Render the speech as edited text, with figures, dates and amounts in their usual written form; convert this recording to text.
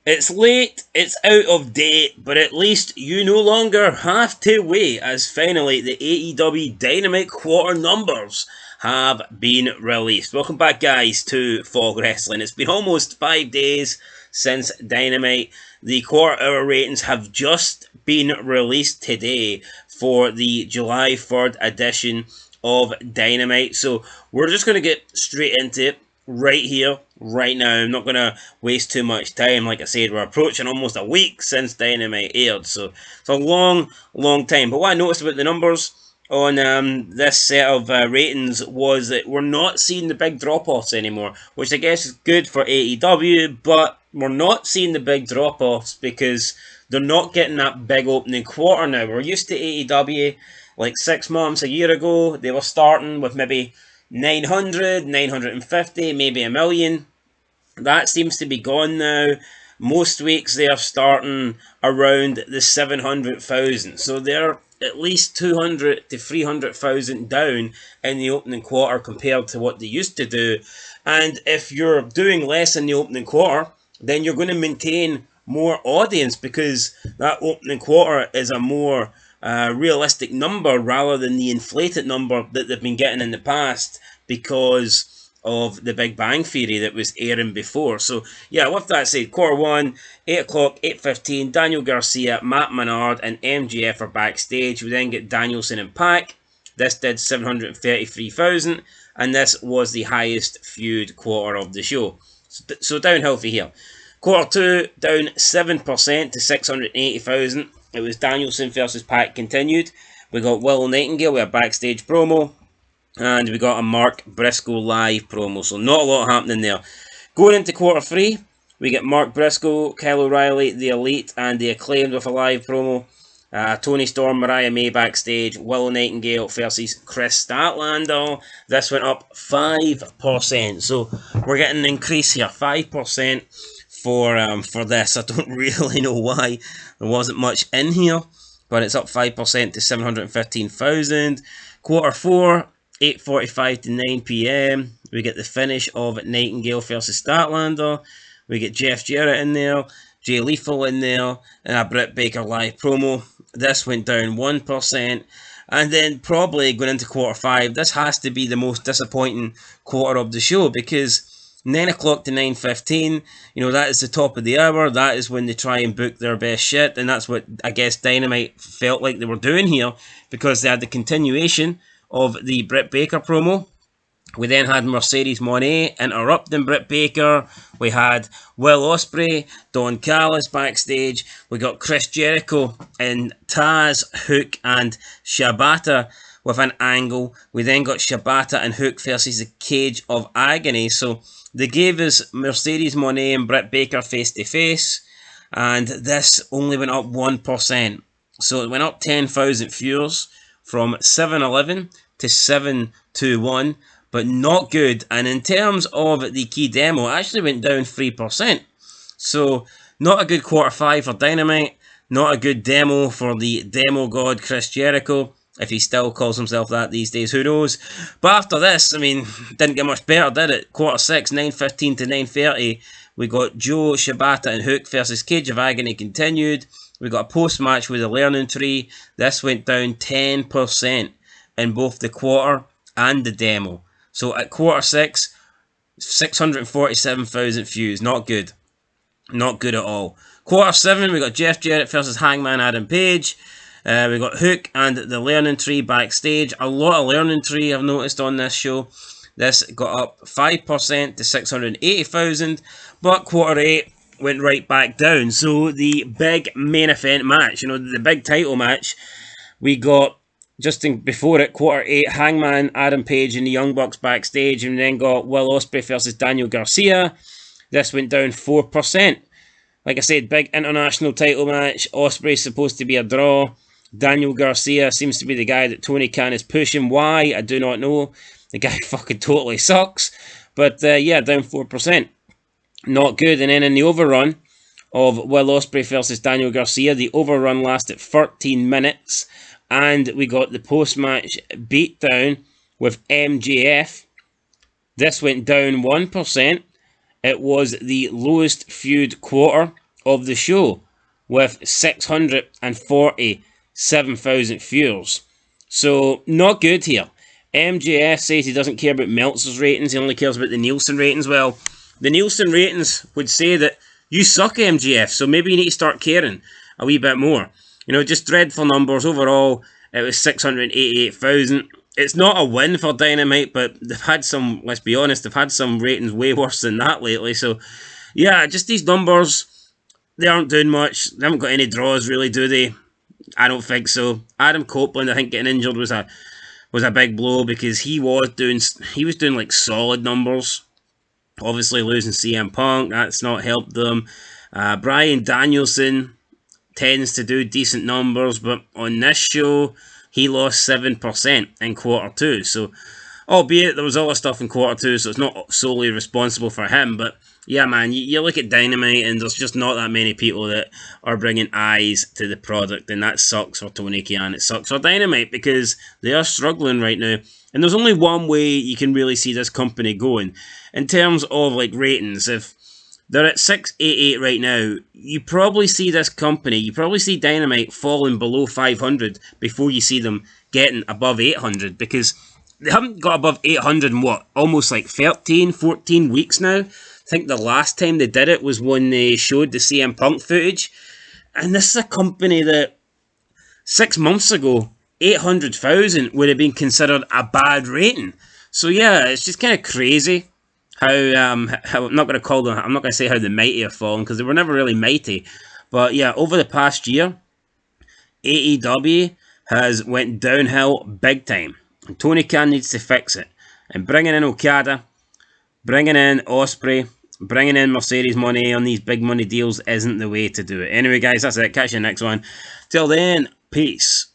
It's late, it's out of date, but at least you no longer have to wait, as finally the AEW Dynamite quarter numbers have been released. Welcome back, guys, to Fog Wrestling. It's been almost 5 days since Dynamite. The quarter hour ratings have just been released today for the July 3rd edition of Dynamite. So we're just going to get straight into it right here, right now. I'm not going to waste too much time. Like I said, we're approaching almost a week since Dynamite aired, so it's a long, long time. But what I noticed about the numbers on this set of ratings was that we're not seeing the big drop-offs anymore, which I guess is good for AEW, but we're not seeing the big drop-offs because they're not getting that big opening quarter now. We're used to AEW like 6 months, a year ago. They were starting with maybe 900, 950, maybe a million. That seems to be gone now. Most weeks they are starting around the 700,000. So they're at least 200 to 300,000 down in the opening quarter compared to what they used to do. And if you're doing less in the opening quarter, then you're going to maintain more audience because that opening quarter is a more realistic number rather than the inflated number that they've been getting in the past because of the Big Bang Theory that was airing before. So yeah, with that said, quarter one, 8 o'clock, 8:15, Daniel Garcia, Matt Menard and MJF are backstage. We then get Danielson and Pac. This did 733,000 and this was the highest feud quarter of the show. So downhill for here. Quarter two, down 7% to 680,000. It was Danielson versus Pac continued. We got Will Nightingale with a backstage promo. And we got a Mark Briscoe live promo. So not a lot happening there. Going into quarter three, we get Mark Briscoe, Kyle O'Reilly, The Elite, and The Acclaimed with a live promo. Tony Storm, Mariah May backstage. Will Nightingale versus Chris Statlander. This went up 5%. So we're getting an increase here. 5% for this. I don't really know why. There wasn't much in here. But it's up 5% to 715,000. Quarter four, 8:45 to 9 p.m. We get the finish of Nightingale versus Statlander. We get Jeff Jarrett in there, Jay Lethal in there, and a Britt Baker live promo. This went down 1%. And then probably going into quarter five, this has to be the most disappointing quarter of the show because 9 o'clock to 9:15, that is the top of the hour. That is when they try and book their best shit. And that's what I guess Dynamite felt like they were doing here because they had the continuation of the Britt Baker promo. We then had Mercedes Moné interrupting Britt Baker. We had Will Ospreay, Don Callis backstage. We got Chris Jericho and Taz, Hook and Shibata with an angle. We then got Shibata and Hook versus the Cage of Agony. So they gave us Mercedes Moné and Britt Baker face to face. And this only went up 1%. So it went up 10,000 viewers from 711 to 721, but not good. And in terms of the key demo, it actually went down 3%. So not a good quarter five for Dynamite, not a good demo for the demo god Chris Jericho, if he still calls himself that these days, who knows. But after this, didn't get much better, did it? Quarter six, 9:15 to 9:30, we got Joe, Shibata and Hook versus Cage of Agony continued. We got a post-match with the Learning Tree. This went down 10% in both the quarter and the demo. So at quarter six, 647,000 views. Not good. Not good at all. Quarter seven, we got Jeff Jarrett versus Hangman Adam Page. We got Hook and the Learning Tree backstage. A lot of Learning Tree I've noticed on this show. This got up 5% to 680,000. But quarter eight went right back down. So the big main event match, the big title match, we got just before it, quarter eight, Hangman, Adam Page and the Young Bucks backstage, and then got Will Ospreay versus Daniel Garcia. This went down 4%. Like I said, big international title match. Ospreay's supposed to be a draw. Daniel Garcia seems to be the guy that Tony Khan is pushing. Why? I do not know. The guy fucking totally sucks. But yeah, down 4%. Not good. And then in the overrun of Will Ospreay versus Daniel Garcia, the overrun lasted 13 minutes. And we got the post-match beatdown with MJF. This went down 1%. It was the lowest feud quarter of the show with 647,000 viewers. So, not good here. MJF says he doesn't care about Meltzer's ratings, he only cares about the Nielsen ratings. Well, the Nielsen ratings would say that you suck, MJF, so maybe you need to start caring a wee bit more. You know, just dreadful numbers. Overall, it was 688,000. It's not a win for Dynamite, but they've had some, let's be honest, they've had some ratings way worse than that lately. So, yeah, just these numbers, they aren't doing much. They haven't got any draws, really, do they? I don't think so. Adam Copeland, I think getting injured was a big blow because he was doing like solid numbers. Obviously losing CM Punk, that's not helped them. Bryan Danielson tends to do decent numbers, but on this show he lost 7% in quarter 2. So, albeit there was other stuff in quarter 2, so it's not solely responsible for him, but yeah, man, you look at Dynamite and there's just not that many people that are bringing eyes to the product, and that sucks for Tony Khan. It sucks for Dynamite because they are struggling right now, and there's only one way you can really see this company going in terms of like ratings. If they're at 688 right now, you probably see this company, you probably see Dynamite falling below 500 before you see them getting above 800, because they haven't got above 800 in what, almost like 13, 14 weeks now. I think the last time they did it was when they showed the CM Punk footage. And this is a company that 6 months ago, 800,000 would have been considered a bad rating. So yeah, it's just kind of crazy how I'm not going to say how the mighty have fallen, because they were never really mighty. But yeah, over the past year, AEW has went downhill big time. And Tony Khan needs to fix it. And bringing in Okada, bringing in Ospreay, bringing in Mercedes money on these big money deals isn't the way to do it. Anyway, guys, that's it. Catch you next one. Till then, peace.